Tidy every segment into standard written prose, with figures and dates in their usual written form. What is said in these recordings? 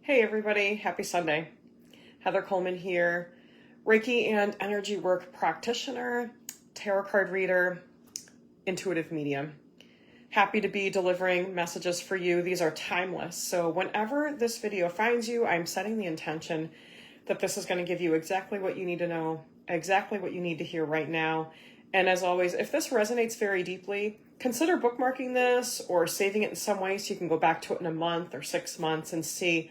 Hey everybody, happy Sunday. Heather Coleman here, Reiki and energy work practitioner, tarot card reader, intuitive medium. Happy to be delivering messages for you. These are timeless. So whenever this video finds you, I'm setting the intention that this is going to give you exactly what you need to know, exactly what you need to hear right now. And as always, if this resonates very deeply, consider bookmarking this or saving it in some way so you can go back to it in a month or 6 months and see.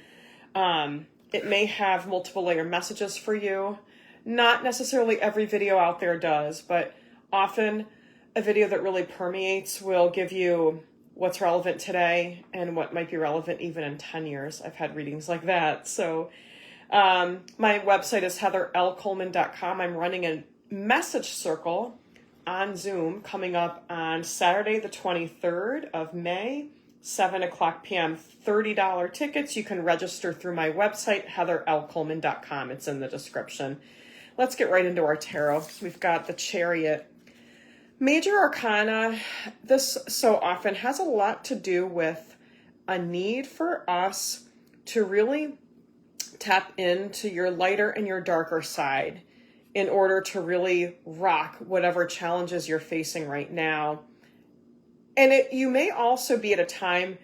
It may have multiple layer messages for you. Not necessarily every video out there does, but often a video that really permeates will give you what's relevant today and what might be relevant even in 10 years. I've had readings like that. So my website is heatherlcoleman.com. I'm running a message circle on Zoom coming up on Saturday, the 23rd of May. 7 o'clock p.m. $30 tickets. You can register through my website, heatherlcoleman.com. It's in the description. Let's get right into our tarot. We've got the Chariot. Major Arcana, this so often has a lot to do with a need for us to really tap into your lighter and your darker side in order to really rock whatever challenges you're facing right now. And you may also be at a time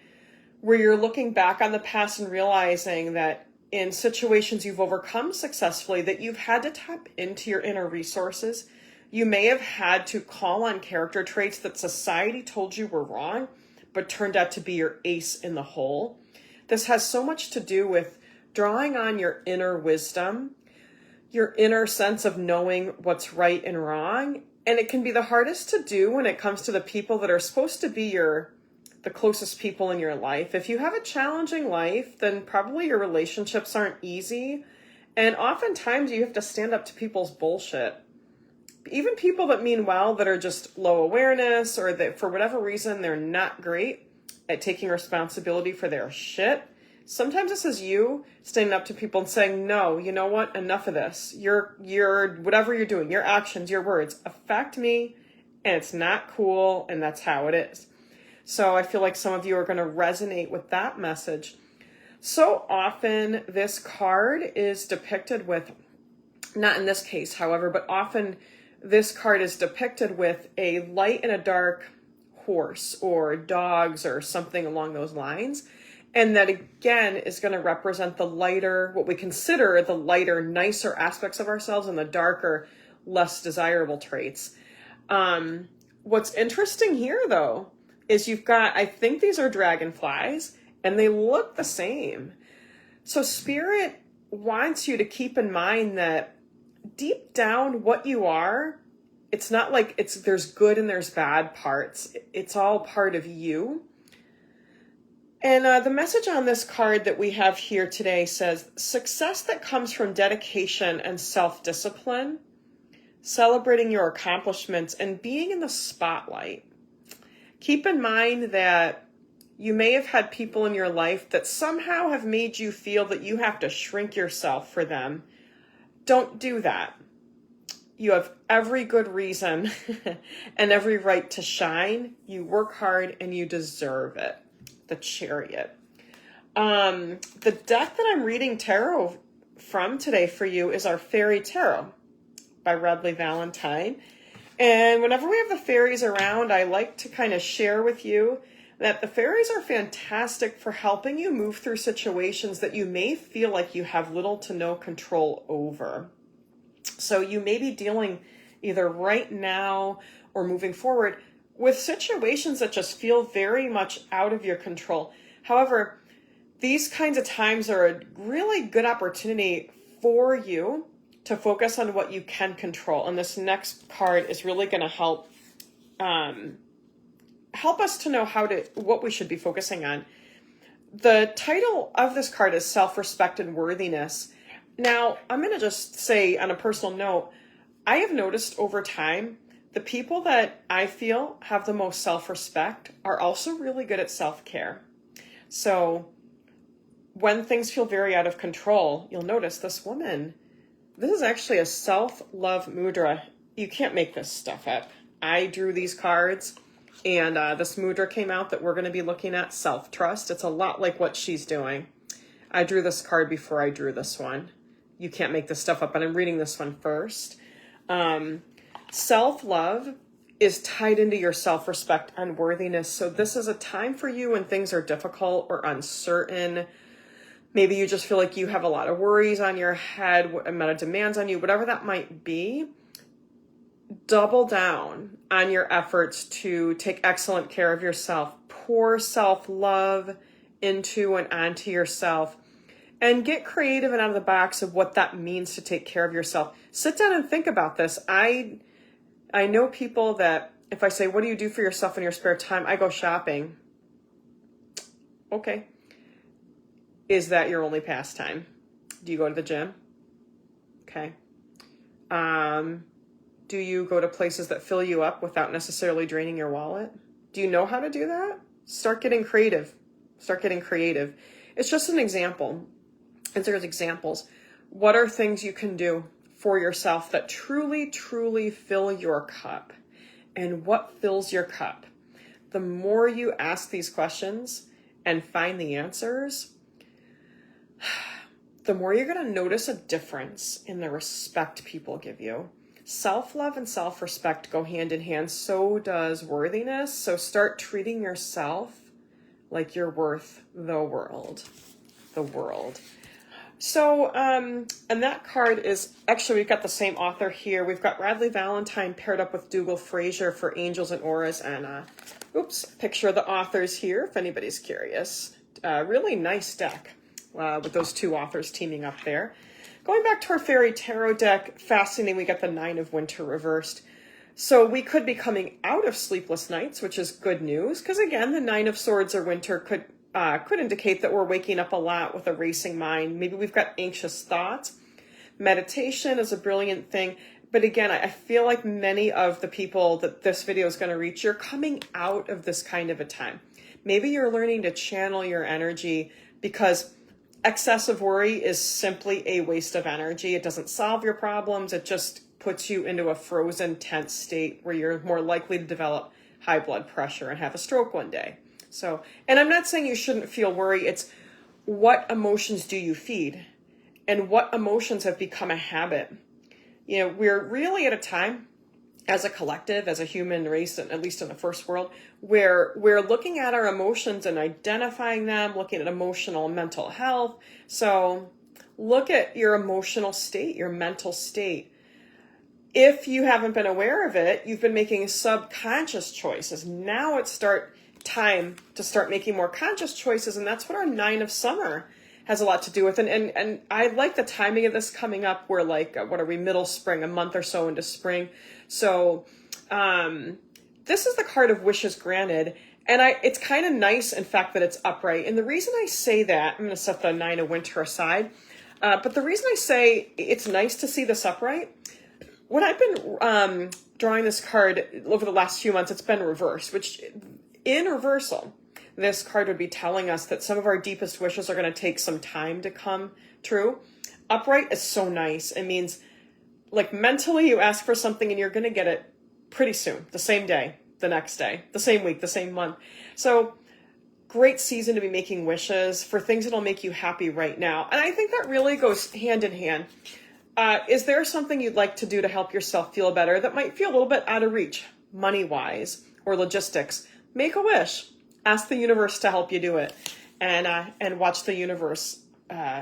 where you're looking back on the past and realizing that in situations you've overcome successfully, that you've had to tap into your inner resources. You may have had to call on character traits that society told you were wrong, but turned out to be your ace in the hole. This has so much to do with drawing on your inner wisdom, your inner sense of knowing what's right and wrong. And it can be the hardest to do when it comes to the people that are supposed to be the closest people in your life. If you have a challenging life, then probably your relationships aren't easy. And oftentimes you have to stand up to people's bullshit. Even people that mean well, that are just low awareness, or that for whatever reason, they're not great at taking responsibility for their shit. Sometimes this is you standing up to people and saying, no, you know what? Enough of this. Your whatever you're doing, your actions, your words affect me, and it's not cool, and that's how it is. So I feel like some of you are going to resonate with that message. So often this card is depicted with, not in this case, however, but often this card is depicted with a light and a dark horse or dogs or something along those lines. And that, again, is going to represent the lighter, what we consider the lighter, nicer aspects of ourselves, and the darker, less desirable traits. What's interesting here, though, is you've got, I think these are dragonflies, and they look the same. So Spirit wants you to keep in mind that deep down what you are, it's not like there's good and there's bad parts. It's all part of you. And the message on this card that we have here today says, success that comes from dedication and self-discipline, celebrating your accomplishments, and being in the spotlight. Keep in mind that you may have had people in your life that somehow have made you feel that you have to shrink yourself for them. Don't do that. You have every good reason and every right to shine. You work hard and you deserve it. The Chariot. The deck that I'm reading tarot from today for you is our Fairy Tarot by Radleigh Valentine. And whenever we have the fairies around, I like to kind of share with you that the fairies are fantastic for helping you move through situations that you may feel like you have little to no control over. So you may be dealing either right now or moving forward with situations that just feel very much out of your control. However, these kinds of times are a really good opportunity for you to focus on what you can control. And this next card is really going to help us to know what we should be focusing on. The title of this card is Self-Respect and Worthiness. Now, I'm going to just say on a personal note, I have noticed over time, the people that I feel have the most self-respect are also really good at self-care. So when things feel very out of control, you'll notice this woman, this is actually a self-love mudra. You can't make this stuff up. I drew these cards, and this mudra came out that we're going to be looking at, self-trust. It's a lot like what she's doing. I drew this card before I drew this one. You can't make this stuff up, but I'm reading this one first. Self-love is tied into your self-respect and worthiness. So this is a time for you when things are difficult or uncertain. Maybe you just feel like you have a lot of worries on your head, a amount of demands on you, whatever that might be. Double down on your efforts to take excellent care of yourself. Pour self-love into and onto yourself. And get creative and out of the box of what that means to take care of yourself. Sit down and think about this. I know people that if I say, what do you do for yourself in your spare time? I go shopping. Okay. Is that your only pastime? Do you go to the gym? Okay. Do you go to places that fill you up without necessarily draining your wallet? Do you know how to do that? Start getting creative. Start getting creative. It's just an example. And there's examples. What are things you can do for yourself that truly, truly fill your cup? And what fills your cup? The more you ask these questions and find the answers, the more you're going to notice a difference in the respect people give you. Self-love and self-respect go hand in hand. So does worthiness. So start treating yourself like you're worth the world. The world. So, and that card is, actually, we've got the same author here. We've got Radleigh Valentine paired up with Dougal Fraser for Angels and Auras. And, picture of the authors here, if anybody's curious. Really nice deck with those two authors teaming up there. Going back to our Fairy Tarot deck, fascinating, we got the Nine of Winter reversed. So we could be coming out of sleepless nights, which is good news. Because, again, the Nine of Swords or Winter could indicate that we're waking up a lot with a racing mind. Maybe we've got anxious thoughts. Meditation is a brilliant thing. But again, I feel like many of the people that this video is going to reach, you're coming out of this kind of a time. Maybe you're learning to channel your energy because excessive worry is simply a waste of energy. It doesn't solve your problems. It just puts you into a frozen, tense state where you're more likely to develop high blood pressure and have a stroke one day. So, and I'm not saying you shouldn't feel worry. It's what emotions do you feed and what emotions have become a habit. You know, we're really at a time as a collective, as a human race, at least in the first world, where we're looking at our emotions and identifying them, looking at emotional and mental health. So look at your emotional state, your mental state. If you haven't been aware of it, you've been making subconscious choices. Now it's time to start making more conscious choices, and that's what our Nine of Summer has a lot to do with. And I like the timing of this coming up. We're like, what are we, middle spring, a month or so into spring. So this is the card of wishes granted, and it's kind of nice, in fact, that it's upright. And the reason I say that, I'm going to set the Nine of Winter aside, but the reason I say it's nice to see this upright, when I've been drawing this card over the last few months, it's been reversed, which in reversal, this card would be telling us that some of our deepest wishes are going to take some time to come true. Upright is so nice. It means, like, mentally you ask for something and you're going to get it pretty soon, the same day, the next day, the same week, the same month. So great season to be making wishes for things that'll make you happy right now. And I think that really goes hand in hand. Is there something you'd like to do to help yourself feel better that might feel a little bit out of reach, money-wise or logistics? Make a wish. Ask the universe to help you do it, and watch the universe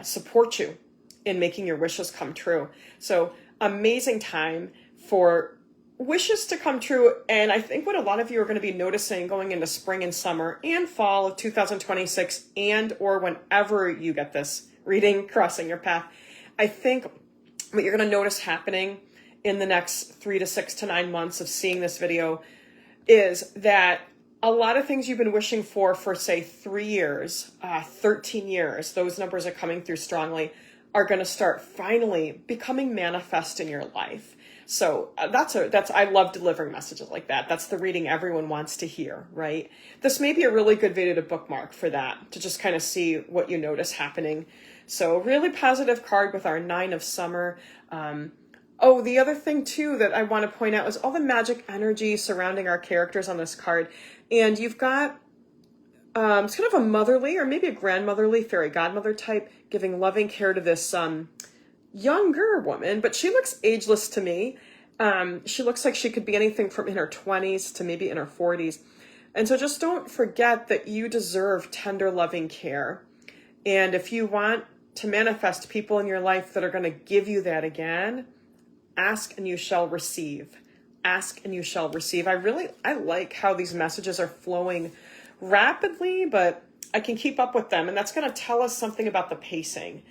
support you in making your wishes come true. So amazing time for wishes to come true. And I think what a lot of you are going to be noticing going into spring and summer and fall of 2026, and or whenever you get this reading crossing your path, I think what you're going to notice happening in the next 3 to 6 to 9 months of seeing this video is that a lot of things you've been wishing for say 3 years, 13 years, those numbers are coming through strongly, are going to start finally becoming manifest in your life. So I love delivering messages like that. That's the reading everyone wants to hear, right? This may be a really good video to bookmark for that, to just kind of see what you notice happening. So really positive card with our Nine of Summer. The other thing too that I want to point out is all the magic energy surrounding our characters on this card. And you've got It's kind of a motherly or maybe a grandmotherly fairy godmother type, giving loving care to this younger woman, but she looks ageless to me. She looks like she could be anything from in her 20s to maybe in her 40s. And so just don't forget that you deserve tender, loving care. And if you want to manifest people in your life that are going to give you that again, ask and you shall receive. Ask and you shall receive. I like how these messages are flowing rapidly, but I can keep up with them. And that's going to tell us something about the pacing.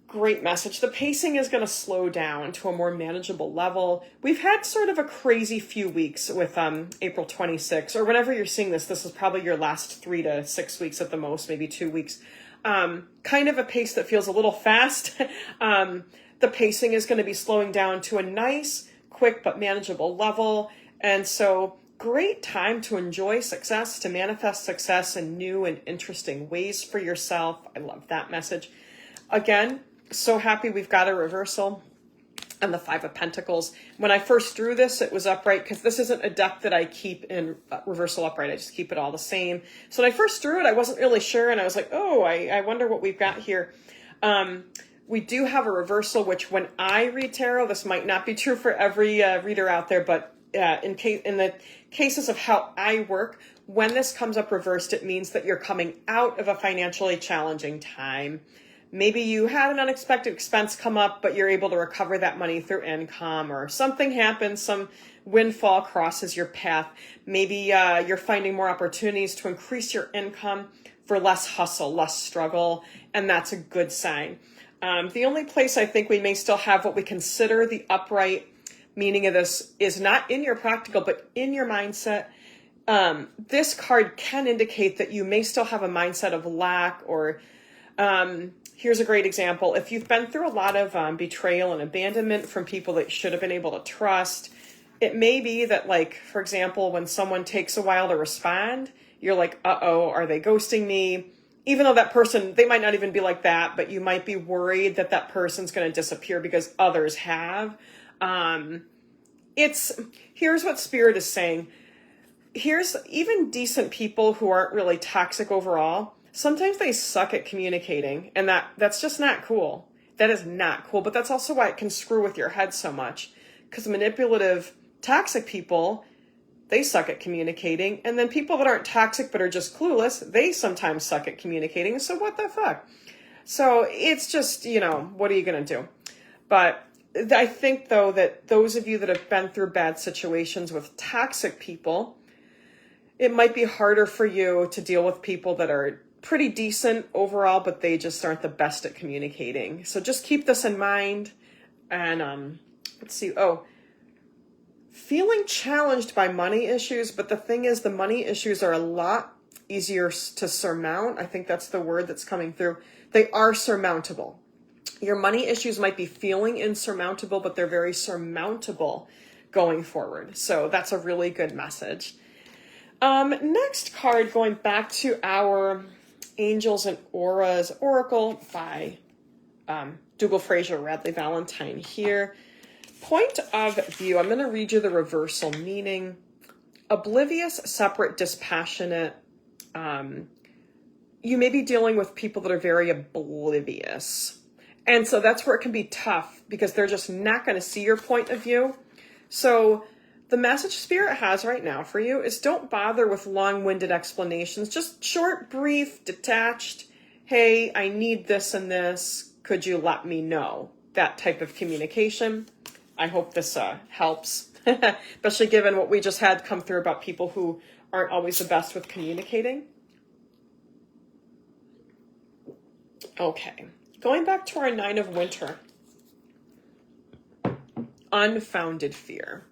Great message. The pacing is going to slow down to a more manageable level. We've had sort of a crazy few weeks with April 26th, or whenever you're seeing this is probably your last 3 to 6 weeks at the most, maybe 2 weeks. Kind of a pace that feels a little fast. The pacing is going to be slowing down to a nice, quick, but manageable level. And so great time to enjoy success, to manifest success in new and interesting ways for yourself. I love that message. Again, so happy we've got a reversal on the Five of Pentacles. When I first drew this, it was upright because this isn't a deck that I keep in reversal upright. I just keep it all the same. So when I first drew it, I wasn't really sure. And I was like, oh, I wonder what we've got here. We do have a reversal, which when I read tarot, this might not be true for every reader out there, but in the cases of how I work, when this comes up reversed, it means that you're coming out of a financially challenging time. Maybe you had an unexpected expense come up, but you're able to recover that money through income, or something happens, some windfall crosses your path. Maybe you're finding more opportunities to increase your income for less hustle, less struggle, and that's a good sign. The only place I think we may still have what we consider the upright meaning of this is not in your practical, but in your mindset. This card can indicate that you may still have a mindset of lack, or here's a great example. If you've been through a lot of betrayal and abandonment from people that you should have been able to trust, it may be that, like, for example, when someone takes a while to respond, you're like, uh-oh, are they ghosting me? Even though that person, they might not even be like that, but you might be worried that that person's going to disappear because others have. Here's what Spirit is saying. Here's even decent people who aren't really toxic overall. Sometimes they suck at communicating, and that's just not cool. That is not cool, but that's also why it can screw with your head so much. Because manipulative, toxic people, they suck at communicating, and then people that aren't toxic but are just clueless, they sometimes suck at communicating, so what the fuck? So it's just, what are you going to do? But I think, though, that those of you that have been through bad situations with toxic people, it might be harder for you to deal with people that are pretty decent overall, but they just aren't the best at communicating. So just keep this in mind. And let's see. Oh, feeling challenged by money issues. But the thing is, the money issues are a lot easier to surmount. I think that's the word that's coming through. They are surmountable. Your money issues might be feeling insurmountable, but they're very surmountable going forward. So that's a really good message. Next card, going back to our Angels and Auras Oracle by Dougal Fraser, Radley Valentine here. Point of view, I'm going to read you the reversal meaning. Oblivious, separate, dispassionate. You may be dealing with people that are very oblivious. And so that's where it can be tough because they're just not going to see your point of view. So the message Spirit has right now for you is don't bother with long-winded explanations. Just short, brief, detached. Hey, I need this and this. Could you let me know? That type of communication. I hope this helps, especially given what we just had come through about people who aren't always the best with communicating. Okay, going back to our Nine of Winter. Unfounded fear.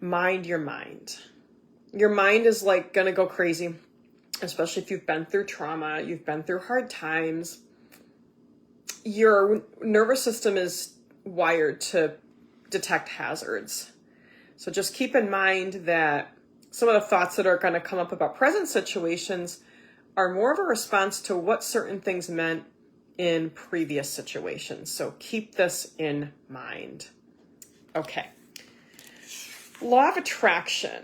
Mind your mind. Your mind is like going to go crazy, especially if you've been through trauma, you've been through hard times. Your nervous system is wired to detect hazards. So just keep in mind that some of the thoughts that are going to come up about present situations are more of a response to what certain things meant in previous situations. So keep this in mind. Okay. Law of attraction.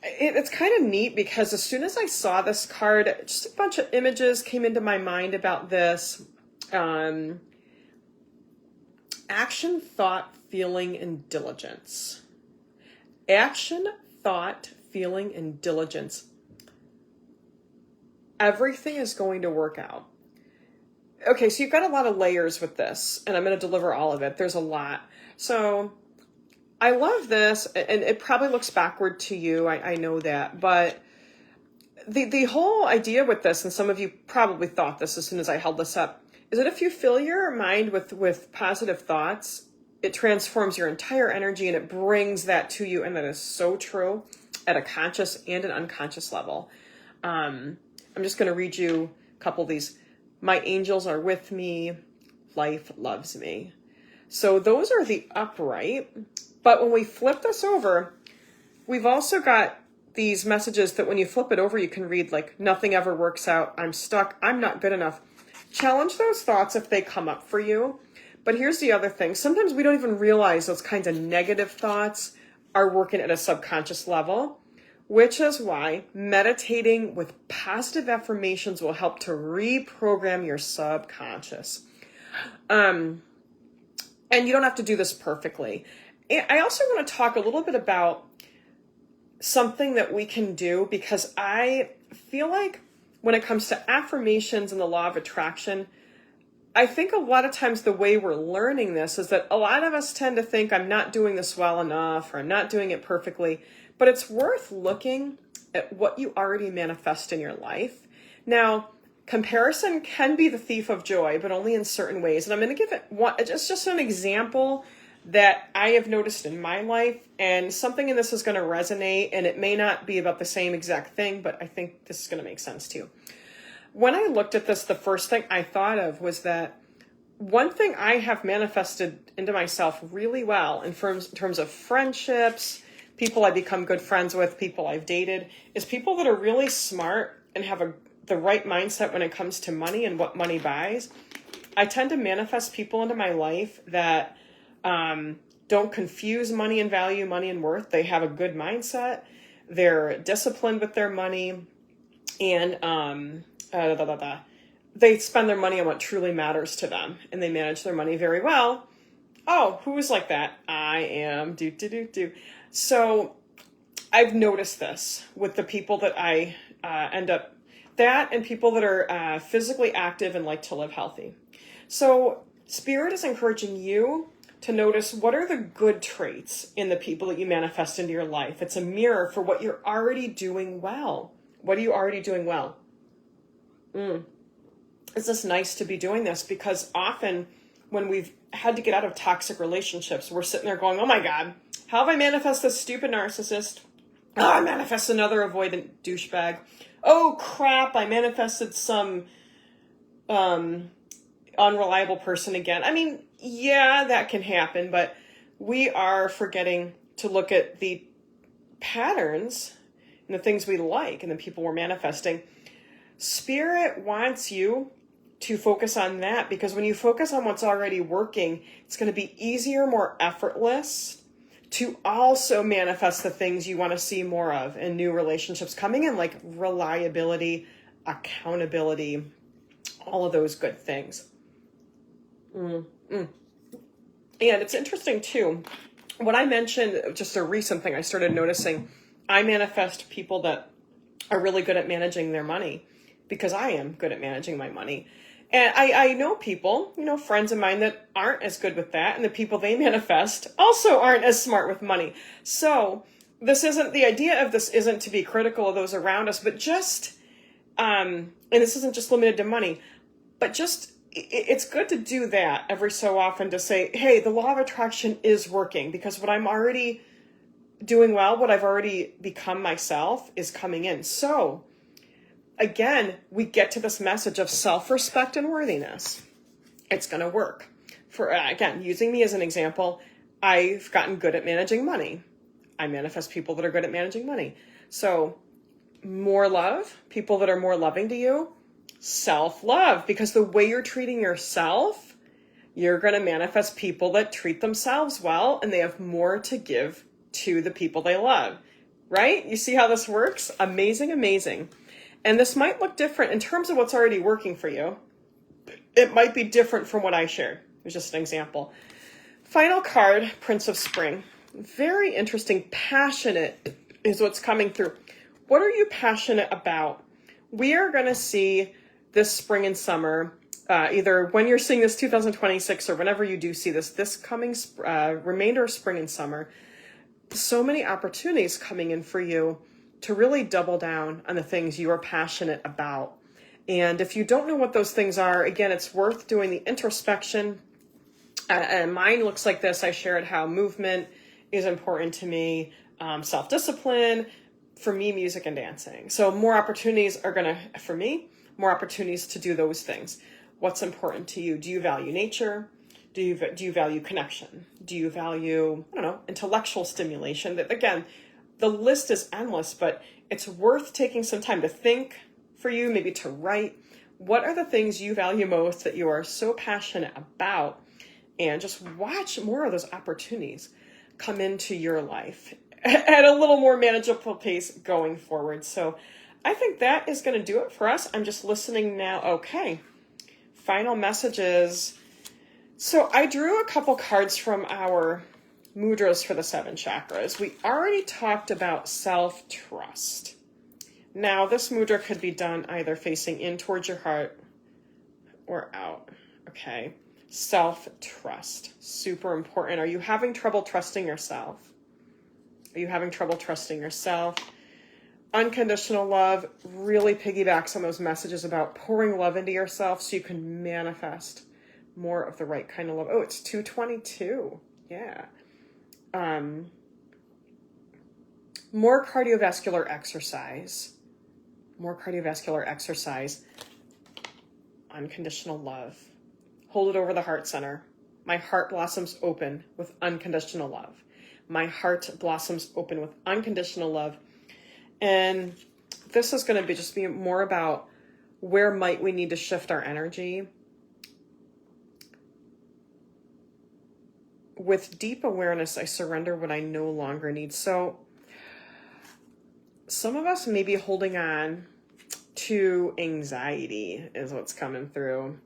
it's kind of neat because as soon as I saw this card, just a bunch of images came into my mind about this. Action, thought, feeling, and diligence. Action, thought, feeling, and diligence. Everything is going to work out. Okay, so you've got a lot of layers with this, and I'm going to deliver all of it. There's a lot. So I love this, and it probably looks backward to you. I know that, but the whole idea with this, and some of you probably thought this as soon as I held this up, is that if you fill your mind with positive thoughts, it transforms your entire energy and it brings that to you. And that is so true at a conscious and an unconscious level. I'm just going to read you a couple of these. My angels are with me. Life loves me. So those are the upright. But when we flip this over, we've also got these messages that when you flip it over, you can read like, nothing ever works out. I'm stuck. I'm not good enough. Challenge those thoughts if they come up for you. But here's the other thing. Sometimes we don't even realize those kinds of negative thoughts are working at a subconscious level, which is why meditating with positive affirmations will help to reprogram your subconscious. And you don't have to do this perfectly. I also want to talk a little bit about something that we can do, because I feel like when it comes to affirmations and the law of attraction, I think a lot of times the way we're learning this is that a lot of us tend to think I'm not doing this well enough or I'm not doing it perfectly, but it's worth looking at what you already manifest in your life. Now, comparison can be the thief of joy, but only in certain ways. And I'm going to give it just an example that I have noticed in my life, and something in this is going to resonate, and it may not be about the same exact thing, but I think this is going to make sense too. When I looked at this, the first thing I thought of was that one thing I have manifested into myself really well in terms of friendships, people I become good friends with, people I've dated, is people that are really smart and have the right mindset when it comes to money and what money buys. I tend to manifest people into my life that don't confuse money and value, money and worth. They have a good mindset. They're disciplined with their money, and they spend their money on what truly matters to them, and they manage their money very well. Oh, who is like that? I am. So I've noticed this with the people that I end up, that and people that are physically active and like to live healthy. So Spirit is encouraging you to notice what are the good traits in the people that you manifest into your life. It's a mirror for what you're already doing well. What are you already doing well? It's just nice to be doing this, because often when we've had to get out of toxic relationships, we're sitting there going, oh my God, how have I manifest this stupid narcissist? Oh, I manifest another avoidant douchebag. Oh crap, I manifested some unreliable person again. I mean, yeah, that can happen, but we are forgetting to look at the patterns and the things we like and the people we're manifesting. Spirit wants you to focus on that, because when you focus on what's already working, it's going to be easier, more effortless to also manifest the things you want to see more of in new relationships coming in, like reliability, accountability, all of those good things. And it's interesting too, when I mentioned just a recent thing I started noticing, I manifest people that are really good at managing their money, because I am good at managing my money. And I know people, friends of mine that aren't as good with that, and the people they manifest also aren't as smart with money. So the idea of this isn't to be critical of those around us, but just, and this isn't just limited to money, but just, it's good to do that every so often, to say, hey, the law of attraction is working, because what I'm already doing well, what I've already become myself, is coming in. So again, we get to this message of self-respect and worthiness. It's going to work. For again, using me as an example, I've gotten good at managing money. I manifest people that are good at managing money. So more love, people that are more loving to you, self-love, because the way you're treating yourself, you're going to manifest people that treat themselves well, and they have more to give to the people they love. right? You see how this works? Amazing, amazing. And this might look different in terms of what's already working for you. It might be different from what I shared. It was just an example. Final card, Prince of Spring. Very interesting. Passionate is what's coming through. What are you passionate about? We are going to see this spring and summer, either when you're seeing this 2026 or whenever you do see this coming remainder of spring and summer, so many opportunities coming in for you to really double down on the things you are passionate about. And if you don't know what those things are, again, it's worth doing the introspection. And mine looks like this. I shared how movement is important to me, self-discipline, for me, music and dancing. So more opportunities are going to, for me, more opportunities to do those things. What's important to you? Do you value nature? Do you value connection? Do you value, I don't know, intellectual stimulation? That, again, the list is endless, but it's worth taking some time to think for you, maybe to write. What are the things you value most that you are so passionate about? And just watch more of those opportunities come into your life at a little more manageable pace going forward. So I think that is going to do it for us. I'm just listening now. Okay. Final messages. So I drew a couple cards from our mudras for the 7 chakras. We already talked about self-trust. Now this mudra could be done either facing in towards your heart or out. Okay. Self-trust. Super important. Are you having trouble trusting yourself? Are you having trouble trusting yourself? Unconditional love really piggybacks on those messages about pouring love into yourself so you can manifest more of the right kind of love. Oh, it's 222. Yeah. More cardiovascular exercise. More cardiovascular exercise. Unconditional love. Hold it over the heart center. My heart blossoms open with unconditional love. My heart blossoms open with unconditional love. And this is going to be more about where might we need to shift our energy. With deep awareness, I surrender what I no longer need. So some of us may be holding on to anxiety is what's coming through.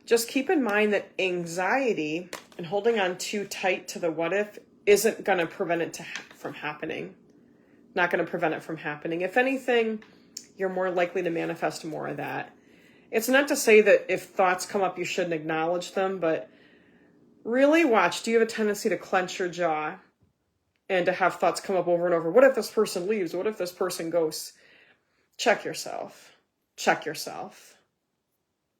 Just keep in mind that anxiety and holding on too tight to the what if isn't going to prevent it from happening. Not going to prevent it from happening. If anything, you're more likely to manifest more of that. It's not to say that if thoughts come up, you shouldn't acknowledge them, but really watch. Do you have a tendency to clench your jaw and to have thoughts come up over and over? What if this person leaves? What if this person goes? Check yourself. Check yourself.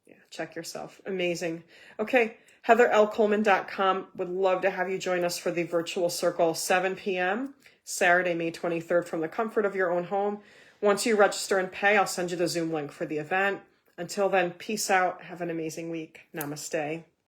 Yeah, check yourself. Amazing. Okay, HeatherLColeman.com. Would love to have you join us for the virtual circle, 7 p.m., Saturday, May 23rd, from the comfort of your own home. Once you register and pay, I'll send you the Zoom link for the event. Until then, peace out. Have an amazing week. Namaste.